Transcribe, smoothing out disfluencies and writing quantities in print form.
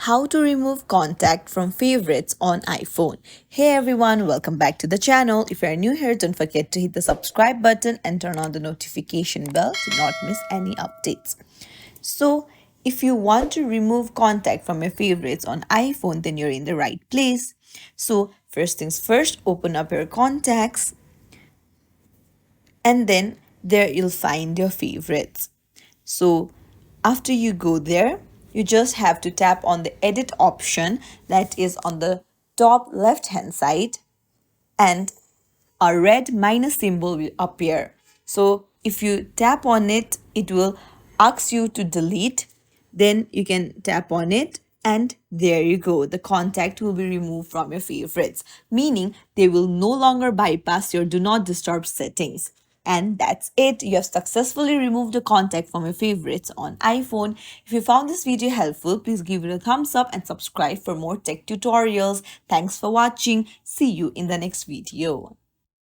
How to remove contact from favorites on iPhone. Hey everyone, welcome back to the channel. If you are new here, don't forget to hit the subscribe button and turn on the notification bell to not miss any updates. So, if you want to remove contact from your favorites on iPhone, then you're in the right place. So, first things first, open up your contacts and then there you'll find your favorites. So after you go there, you just have to tap on the edit option that is on the top left hand side, and a red minus symbol will appear. So if you tap on it, it will ask you to delete. Then you can tap on it and there you go. The contact will be removed from your favorites, meaning they will no longer bypass your do not disturb settings. And that's it. You have successfully removed the contact from your favorites on iPhone. If you found this video helpful, please give it a thumbs up and subscribe for more tech tutorials. Thanks for watching. See you in the next video.